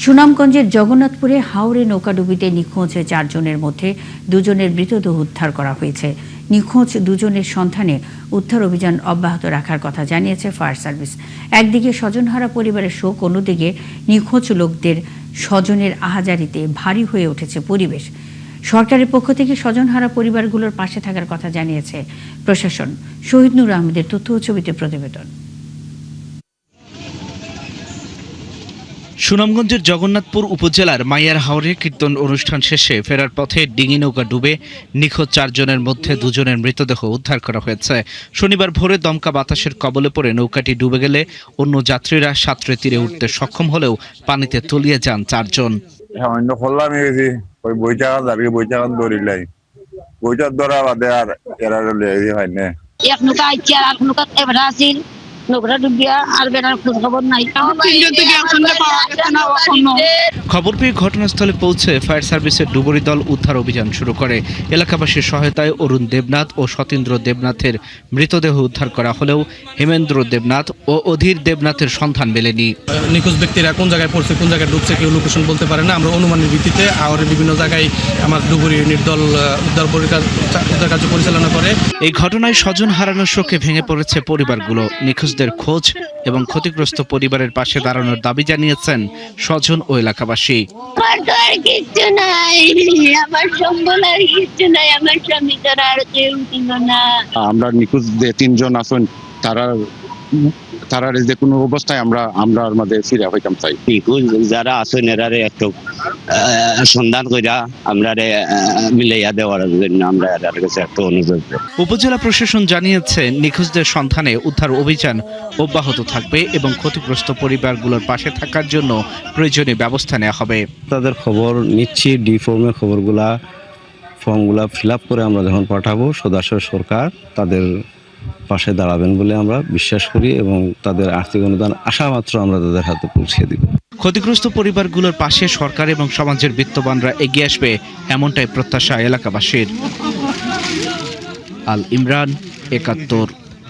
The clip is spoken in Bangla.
সুনামগঞ্জের জগন্নাথপুরে হাওরে নৌকাডুবিতে নিখোঁজ 4 জনের মধ্যে 2 জনের মৃতদেহ উদ্ধার করা হয়েছে। নিখোঁজ 2 জনের সন্ধানে উদ্ধার অভিযান অব্যাহত রাখার কথা জানিয়েছে ফায়ার সার্ভিস। একদিকে স্বজনহারা পরিবারের শোক, অন্যদিকে নিখোঁজ লোকদের স্বজনের আহাজারিতে ভারী হয়ে উঠেছে পরিবেশ। সরকারের পক্ষ থেকে স্বজনহারা পরিবারগুলোর পাশে থাকার কথা জানিয়েছে প্রশাসন। শহীদ নূর আহমেদের তথ্য ও ছবিতে প্রতিবেদন। সুনামগঞ্জের জগন্নাথপুর উপজেলার মাইয়ার হাওরে কীর্তন অনুষ্ঠান শেষে ফেরার পথে ডিঙি নৌকা ডুবে নিখোঁজ 4 জনের মধ্যে 2 জনের মৃতদেহ উদ্ধার করা হয়েছে। শনিবার ভোরে দমকা বাতাসের কবলে পড়ে নৌকাটি ডুবে গেলে অন্য যাত্রীরা সাঁতরে তীরে উঠতে সক্ষম হলেও পানিতে তলিয়ে যান 4 জন। খবর পেয়ে ঘটনাস্থলে পৌঁছে ফায়ার সার্ভিসের ডুবুরি দল উদ্ধার অভিযান শুরু করে। এলাকাবাসীর সহায়তায় অরুণ দেবনাথ ও সতীন্দ্র দেবনাথের মৃতদেহ উদ্ধার করা হলেও হেমেন্দ্র দেবনাথ ও অধীর দেবনাথের সন্ধান মেলেনি। নিখোঁজ ব্যক্তিরা কোন জায়গায় পড়ছে, কোন জায়গায় ডুবছে, কেউ লোকেশন বলতে পারে না। আমরা অনুমানের ভিত্তিতে আওয়ারের বিভিন্ন জায়গায় আমার ডুবুরি ইউনিট দল উদ্ধার কার্য পরিচালনা করে। এই ঘটনায় স্বজন হারানোর শোকে ভেঙে পড়েছে পরিবারগুলো। নিখোঁজদের খোঁজ এবং ক্ষতিগ্রস্ত পরিবারের পাশে দাঁড়ানোর দাবি জানিয়েছেন স্বজন ও এলাকাবাসী। আমরা নিখোঁজ যে 3 জন আছেন তারা যে কোনো অবস্থায় আমরা মধ্যে ফিরে হইতাম চাই। নিখোঁজ যারা আছেন এরারে একটু সন্ধান কইরা আমরা মিলাইয়া দেওয়ার জন্য আমরা এর কাছে একটা অনুরোধ। উপজেলা প্রশাসন জানিয়েছে নিখোঁজদের সন্ধানে উদ্ধার অভিযান অব্যাহত থাকবে এবং ক্ষতিগ্রস্ত পরিবারগুলোর পাশে থাকার জন্য প্রয়োজনীয় ব্যবস্থা নেওয়া হবে। তাদের খবর নিচ্ছি, ডি ফর্মের ফর্মগুলা ফিল আপ করে আমরা যখন পাঠাবো, সদস্য সরকার তাদের পাশে দাঁড়াবেন বলে আমরা বিশ্বাস করি এবং তাদের আর্থিক অনুদান আসা মাত্র আমরা তাদের হাতে পৌঁছে দিব। ক্ষতিগ্রস্ত পরিবারগুলোর পাশে সরকার এবং সমাজের বিত্তবানরা এগিয়ে আসবে, এমনটাই প্রত্যাশা এলাকাবাসীর। আল ইমরান, ৭১।